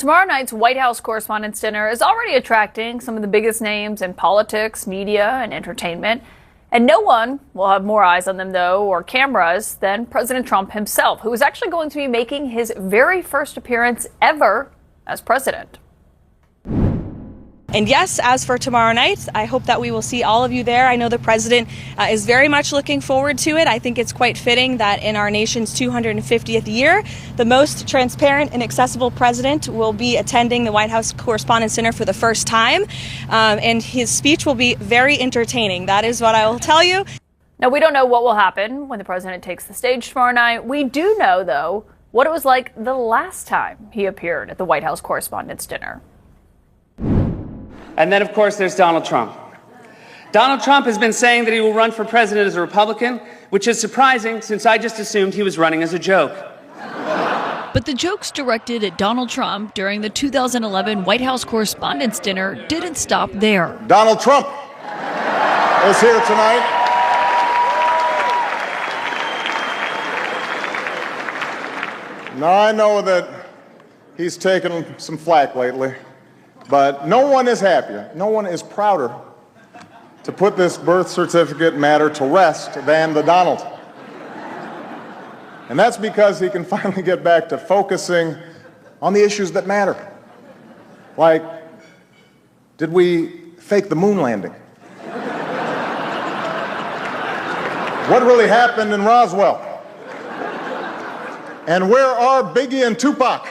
Tomorrow night's White House Correspondents Dinner is already attracting some of the biggest names in politics, media, and entertainment. And no one will have more eyes on them, though, or cameras, than President Trump himself, who is actually going to be making his very first appearance ever as president. And yes, as for tomorrow night, I hope that we will see all of you there. I know the president is very much looking forward to it. I think it's quite fitting that in our nation's 250th year, the most transparent and accessible president will be attending the White House Correspondents Dinner for the first time. And his speech will be very entertaining. That is what I will tell you. Now, we don't know what will happen when the president takes the stage tomorrow night. We do know, though, what it was like the last time he appeared at the White House Correspondents' Dinner. And then, of course, there's Donald Trump. Donald Trump has been saying that he will run for president as a Republican, which is surprising since I just assumed he was running as a joke. But the jokes directed at Donald Trump during the 2011 White House Correspondents' Dinner didn't stop there. Donald Trump is here tonight. Now, I know that he's taken some flack lately. But no one is happier, no one is prouder to put this birth certificate matter to rest than the Donald. And that's because he can finally get back to focusing on the issues that matter. Like, did we fake the moon landing? What really happened in Roswell? And where are Biggie and Tupac?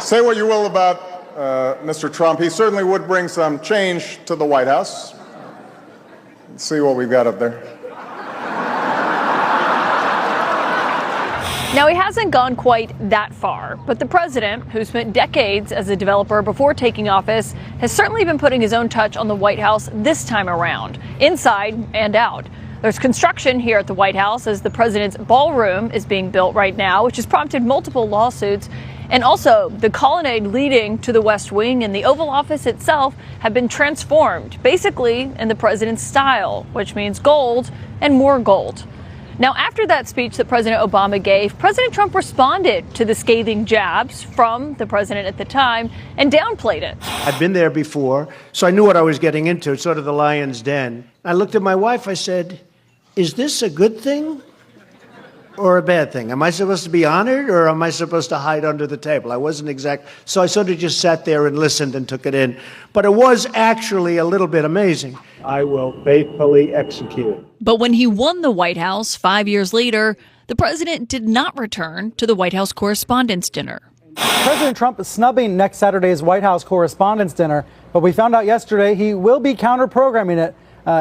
Say what you will about Mr. Trump, he certainly would bring some change to the White House. Let's see what we've got up there. Now, he hasn't gone quite that far, but the president, who spent decades as a developer before taking office, has certainly been putting his own touch on the White House this time around, inside and out. There's construction here at the White House as the president's ballroom is being built right now, which has prompted multiple lawsuits. And also, the colonnade leading to the West Wing and the Oval Office itself have been transformed, basically in the president's style, which means gold and more gold. Now, after that speech that President Obama gave, President Trump responded to the scathing jabs from the president at the time and downplayed it. I've been there before, so I knew what I was getting into, sort of the lion's den. I looked at my wife, I said, is this a good thing? Or a bad thing? Am I supposed to be honored or am I supposed to hide under the table? I wasn't exact. So I sort of just sat there and listened and took it in. But it was actually a little bit amazing. I will faithfully execute. But when he won the White House 5 years later, the president did not return to the White House Correspondents' Dinner. President Trump is snubbing next Saturday's White House Correspondents' Dinner, but we found out yesterday he will be counter-programming it.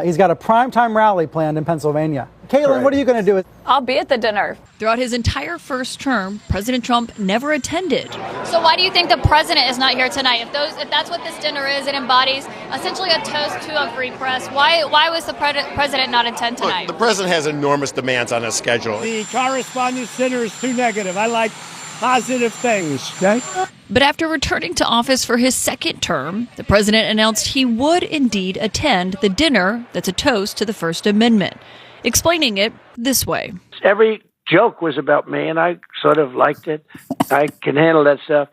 He's got a primetime rally planned in Pennsylvania. Caitlin, what are you going to do? I'll be at the dinner. Throughout his entire first term, President Trump never attended. So why do you think the president is not here tonight? If that's what this dinner is, it embodies essentially a toast to a free press. Why was the president not attend tonight? Look, the president has enormous demands on his schedule. The Correspondents' Dinner is too negative. I like positive things, okay? But after returning to office for his second term, the president announced he would indeed attend the dinner that's a toast to the First Amendment, explaining it this way. Every joke was about me, and I sort of liked it. I can handle that stuff.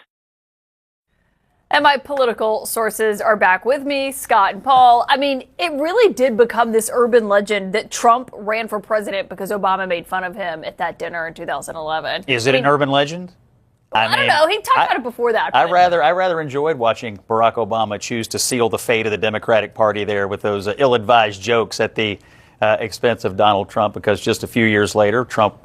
And my political sources are back with me, Scott and Paul. I mean, it really did become this urban legend that Trump ran for president because Obama made fun of him at that dinner in 2011. Is it an urban legend? I don't know. He talked about it before that. I rather enjoyed watching Barack Obama choose to seal the fate of the Democratic Party there with those ill-advised jokes at the expense of Donald Trump, because just a few years later, Trump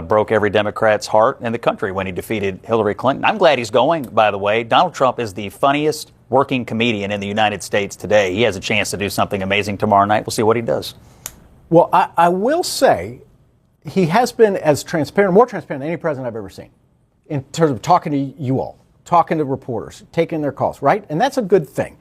broke every Democrat's heart in the country when he defeated Hillary Clinton. I'm glad he's going, by the way. Donald Trump is the funniest working comedian in the United States today. He has a chance to do something amazing tomorrow night. We'll see what he does. Well, I will say he has been as transparent, more transparent than any president I've ever seen in terms of talking to you all, talking to reporters, taking their calls, right? And that's a good thing.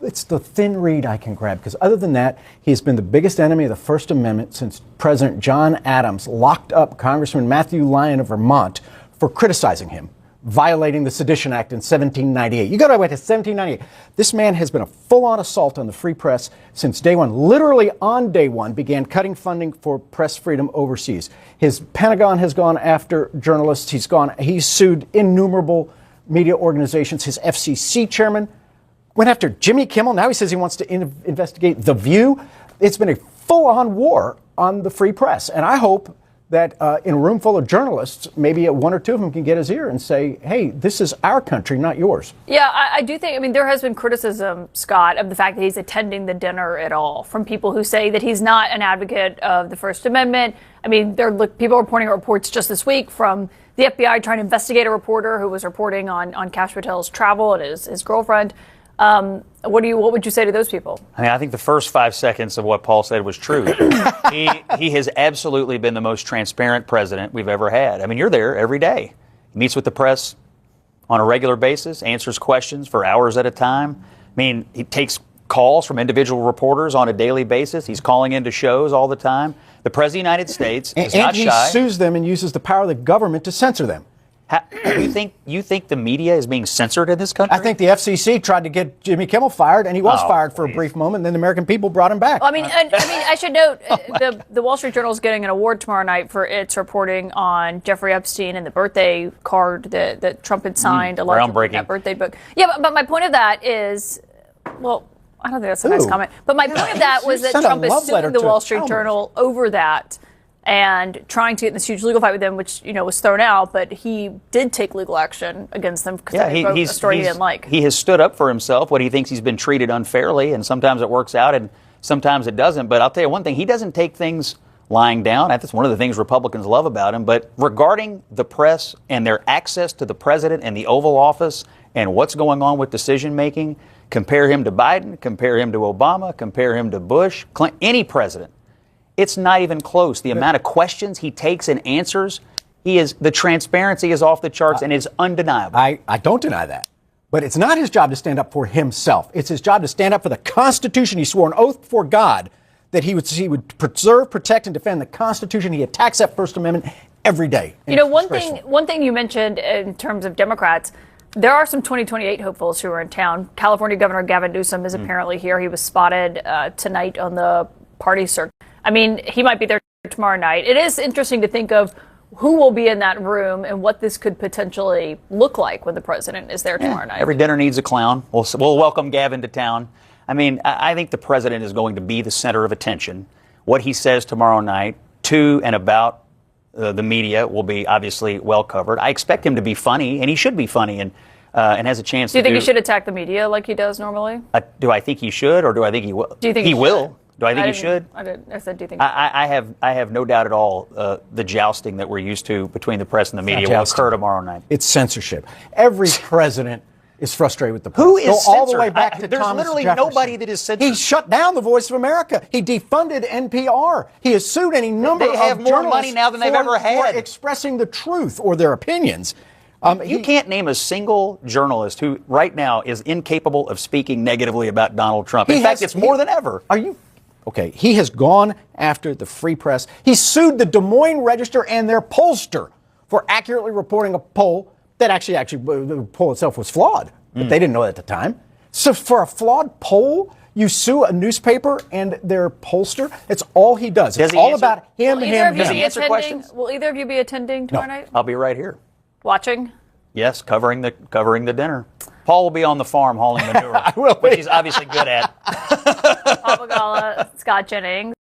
It's the thin reed I can grab, because other than that, he's been the biggest enemy of the First Amendment since President John Adams locked up Congressman Matthew Lyon of Vermont for criticizing him, violating the Sedition Act in 1798. You got to wait to 1798. This man has been a full-on assault on the free press since day one. Literally on day one, began cutting funding for press freedom overseas. His Pentagon has gone after journalists. He's sued innumerable media organizations. His FCC chairman went after Jimmy Kimmel. Now he says he wants to investigate The View. It's been a full-on war on the free press. And I hope that in a room full of journalists, maybe one or two of them can get his ear and say, hey, this is our country, not yours. Yeah, I do think, I mean, there has been criticism, Scott, of the fact that he's attending the dinner at all from people who say that he's not an advocate of the First Amendment. I mean, people are reporting reports just this week from the FBI trying to investigate a reporter who was reporting on Kash Patel's travel and his girlfriend. What would you say to those people? I mean, I think the first 5 seconds of what Paul said was true. He has absolutely been the most transparent president we've ever had. I mean, you're there every day. He meets with the press on a regular basis, answers questions for hours at a time. I mean, he takes calls from individual reporters on a daily basis. He's calling into shows all the time. The President of the United States is not shy. And he sues them and uses the power of the government to censor them. You think the media is being censored in this country? I think the FCC tried to get Jimmy Kimmel fired, and he was fired for a brief moment, and then the American people brought him back. Well, I should note the Wall Street Journal is getting an award tomorrow night for its reporting on Jeffrey Epstein and the birthday card that Trump had signed, allegedly, that birthday book. Yeah, but my point of that is, well, I don't think that's a nice comment. But my point of that was that Trump is suing the Wall Street Journal over that and trying to get in this huge legal fight with them, which, was thrown out, but he did take legal action against them because they wrote a story he didn't like. He has stood up for himself when he thinks he's been treated unfairly, and sometimes it works out and sometimes it doesn't. But I'll tell you one thing, he doesn't take things lying down. That's one of the things Republicans love about him. But regarding the press and their access to the president and the Oval Office and what's going on with decision making, compare him to Biden, compare him to Obama, compare him to Bush, Clinton, any president. It's not even close. The amount of questions he takes and answers, the transparency is off the charts and is undeniable. I don't deny that. But it's not his job to stand up for himself. It's his job to stand up for the Constitution. He swore an oath before God that he would preserve, protect, and defend the Constitution. He attacks that First Amendment every day. One thing you mentioned in terms of Democrats, there are some 2028 hopefuls who are in town. California Governor Gavin Newsom is apparently here. He was spotted tonight on the party circuit. I mean, he might be there tomorrow night. It is interesting to think of who will be in that room and what this could potentially look like when the president is there tomorrow night. Every dinner needs a clown. We'll welcome Gavin to town. I mean, I think the president is going to be the center of attention. What he says tomorrow night to and about the media will be obviously well covered. I expect him to be funny, and he should be funny, and has a chance to do you think he should attack the media like he does normally? Do I think he should, or do I think he will? Do you think he will? Do I think he should? I said, do you think? I have no doubt at all the jousting that we're used to between the press and the media will occur tomorrow night. It's censorship. Every president is frustrated with the press. Who is censored? All the way back to there's Thomas literally Jefferson. nobody that is censored. He shut down the Voice of America. He defunded NPR. He has sued any number of journalists. They have more money now than they've ever had for expressing the truth or their opinions. You can't name a single journalist who right now is incapable of speaking negatively about Donald Trump. In fact, it's more than ever. Are you? Okay, he has gone after the free press. He sued the Des Moines Register and their pollster for accurately reporting a poll that actually the poll itself was flawed, but they didn't know that at the time. So for a flawed poll, you sue a newspaper and their pollster? It's all he does. It's all about him and him. Does he answer questions? Will either of you be attending tomorrow night? I'll be right here. Watching? Yes, covering the dinner. Paul will be on the farm hauling manure, which he's obviously good at. Paul Begala, Scott Jennings.